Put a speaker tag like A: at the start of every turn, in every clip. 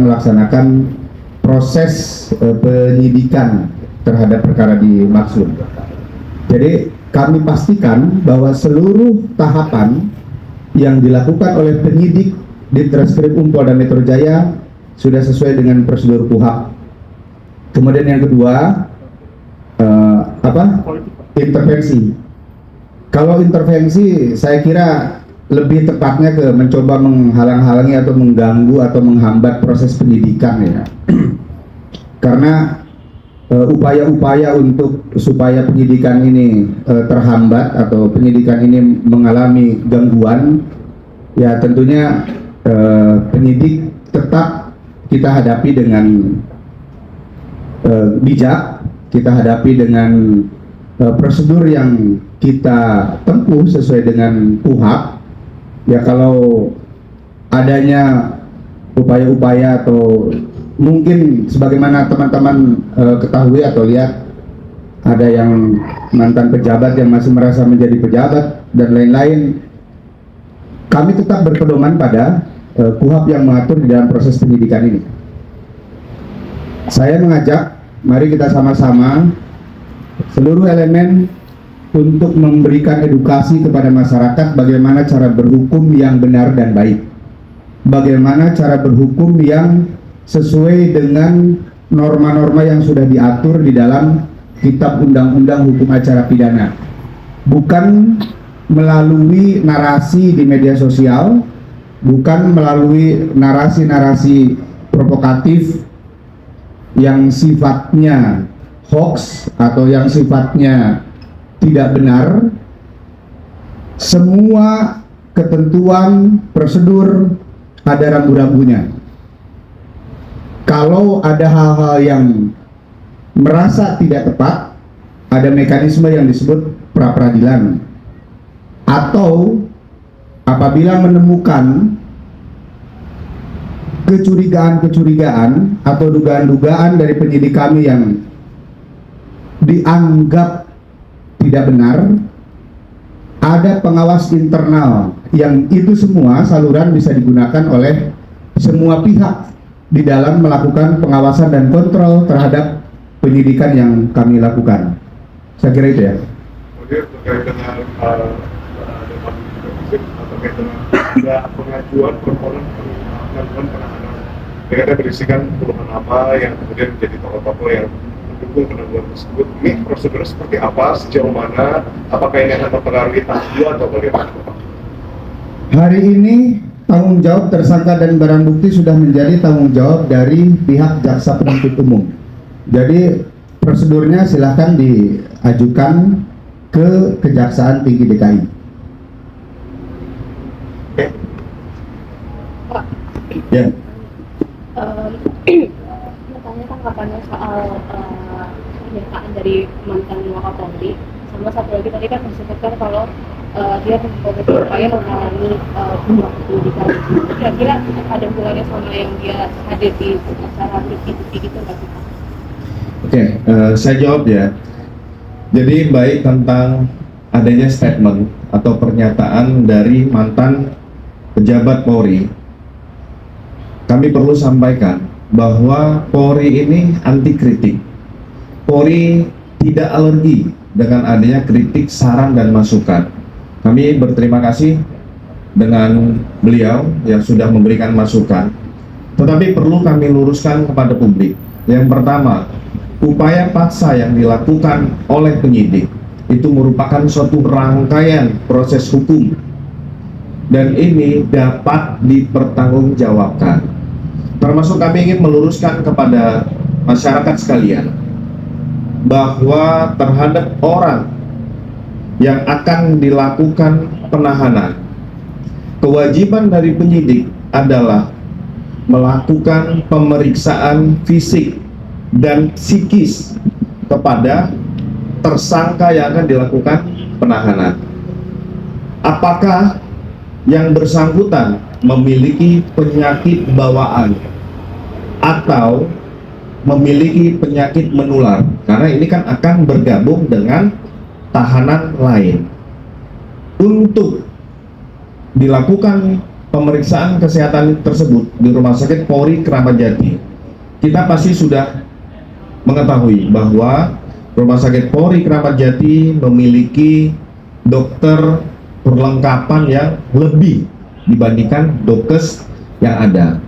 A: melaksanakan proses penyidikan terhadap perkara dimaksud. Jadi kami pastikan bahwa seluruh tahapan yang dilakukan oleh penyidik di Ditreskrim Polda Metro Jaya sudah sesuai dengan prosedur KUHP. Kemudian yang kedua, intervensi. Kalau intervensi, saya kira lebih tepatnya ke mencoba menghalang-halangi atau mengganggu atau menghambat proses penyidikan ya. Karena upaya-upaya untuk supaya penyidikan ini terhambat atau penyidikan ini mengalami gangguan, ya tentunya penyidik tetap kita hadapi dengan bijak, kita hadapi dengan prosedur yang kita tempuh sesuai dengan KUHP. Ya kalau adanya upaya-upaya atau mungkin sebagaimana teman-teman ketahui atau lihat ada yang mantan pejabat yang masih merasa menjadi pejabat dan lain-lain, kami tetap berpedoman pada KUHP yang mengatur di dalam proses penyidikan ini. Saya mengajak, mari kita sama-sama seluruh elemen untuk memberikan edukasi kepada masyarakat bagaimana cara berhukum yang benar dan baik, bagaimana cara berhukum yang sesuai dengan norma-norma yang sudah diatur di dalam Kitab Undang-Undang Hukum Acara Pidana, bukan melalui narasi di media sosial, bukan melalui narasi-narasi provokatif yang sifatnya hoax atau yang sifatnya tidak benar. Semua ketentuan prosedur ada rambu-rambunya. Kalau ada hal-hal yang merasa tidak tepat, ada mekanisme yang disebut pra-peradilan. Atau apabila menemukan kecurigaan-kecurigaan atau dugaan-dugaan dari penyidik kami yang dianggap tidak benar, ada pengawas internal yang itu semua saluran bisa digunakan oleh semua pihak di dalam melakukan pengawasan dan kontrol terhadap penyidikan yang kami lakukan. Saya kira itu ya.
B: Kemudian terkait dengan terkait dengan pengajuan permohonan pengajuan penahanan, mereka berisikan puluhan nama yang kemudian menjadi tokoh-tokoh yang mendukung penangguhan tersebut. Ini prosedur seperti apa, sejauh mana, apakah ini akan mempengaruhi tahap atau bagaimana? Hari ini tanggung jawab tersangka dan barang bukti sudah menjadi tanggung jawab dari pihak jaksa penuntut umum. Jadi prosedurnya silahkan diajukan ke Kejaksaan Tinggi DKI.
C: Pak,
A: ya.
C: Bertanya tanggapannya soal pernyataan dari mantan Wakapolri, sama satu lagi tadi kan disebutkan kalau dia berupaya menghalangi penyidikan. Kira-kira ada hubungannya sama yang dia hadir di acara bukti-bukti gitu nggak sih?
D: Oke, saya jawab ya. Jadi baik tentang adanya statement atau pernyataan dari mantan pejabat Polri, kami perlu sampaikan bahwa Polri ini anti kritik. Polri tidak alergi dengan adanya kritik, saran, dan masukan. Kami berterima kasih dengan beliau yang sudah memberikan masukan. Tetapi perlu kami luruskan kepada publik. Yang pertama, upaya paksa yang dilakukan oleh penyidik itu merupakan suatu rangkaian proses hukum dan ini dapat dipertanggungjawabkan. Termasuk kami ingin meluruskan kepada masyarakat sekalian bahwa terhadap orang yang akan dilakukan penahanan, kewajiban dari penyidik adalah melakukan pemeriksaan fisik dan psikis kepada tersangka yang akan dilakukan penahanan. Apakah yang bersangkutan memiliki penyakit bawaan atau memiliki penyakit menular, karena ini kan akan bergabung dengan tahanan lain. Untuk dilakukan pemeriksaan kesehatan tersebut di Rumah Sakit Polri Kramat Jati, kita pasti sudah mengetahui bahwa Rumah Sakit Polri Kramat Jati memiliki dokter perlengkapan yang lebih dibandingkan dokes yang ada,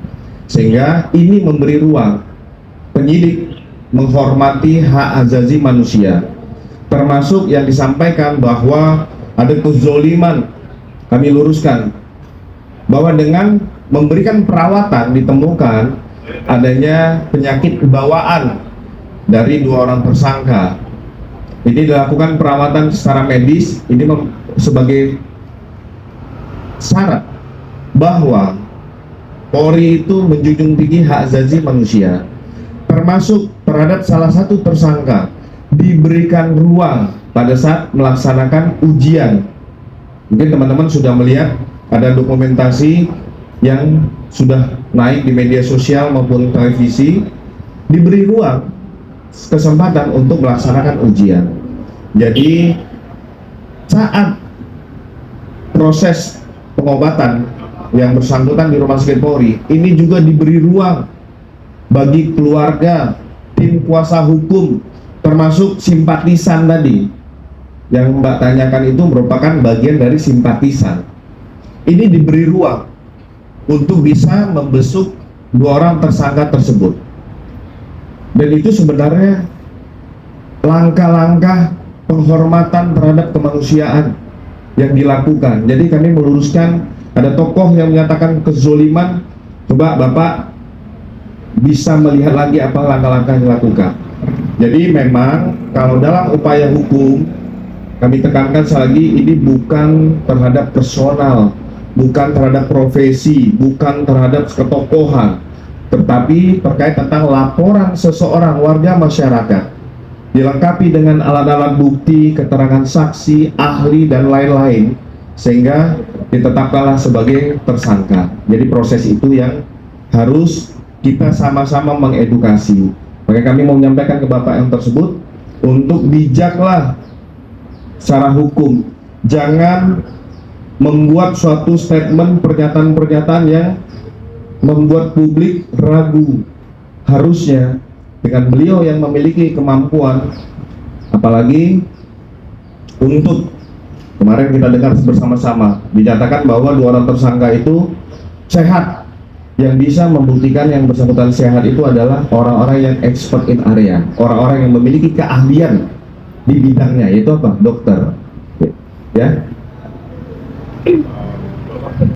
D: sehingga ini memberi ruang penyidik menghormati hak asasi manusia, termasuk yang disampaikan bahwa ada kezoliman. Kami luruskan bahwa dengan memberikan perawatan ditemukan adanya penyakit bawaan dari 2 orang tersangka. Ini dilakukan perawatan secara medis, ini sebagai syarat bahwa Polri itu menjunjung tinggi hak asasi manusia, termasuk terhadap salah satu tersangka diberikan ruang pada saat melaksanakan ujian. Mungkin teman-teman sudah melihat ada dokumentasi yang sudah naik di media sosial maupun televisi, diberi ruang kesempatan untuk melaksanakan ujian. Jadi saat proses pengobatan yang bersangkutan di Rumah Sakit Polri ini juga diberi ruang bagi keluarga, tim kuasa hukum, termasuk simpatisan tadi yang Mbak tanyakan itu merupakan bagian dari simpatisan. Ini diberi ruang untuk bisa membesuk 2 orang tersangka tersebut, dan itu sebenarnya langkah-langkah penghormatan terhadap kemanusiaan yang dilakukan. Jadi kami meluruskan, ada tokoh yang menyatakan kezoliman, coba Bapak bisa melihat lagi apa langkah-langkah yang dilakukan. Jadi memang kalau dalam upaya hukum, kami tekankan sekali lagi, ini bukan terhadap personal, bukan terhadap profesi, bukan terhadap ketokohan, tetapi terkait tentang laporan seseorang warga masyarakat, dilengkapi dengan alat-alat bukti, keterangan saksi, ahli, dan lain-lain, sehingga ditetapkanlah sebagai tersangka. Jadi proses itu yang harus kita sama-sama mengedukasi. Maka kami mau menyampaikan ke Bapak yang tersebut untuk bijaklah secara hukum, jangan membuat suatu statement, pernyataan-pernyataan yang membuat publik ragu. Harusnya dengan beliau yang memiliki kemampuan, apalagi untuk kemarin kita dengar bersama-sama dinyatakan bahwa 2 orang tersangka itu sehat. Yang bisa membuktikan yang bersangkutan sehat itu adalah orang-orang yang expert in area, orang-orang yang memiliki keahlian di bidangnya, yaitu apa? Dokter. Ya.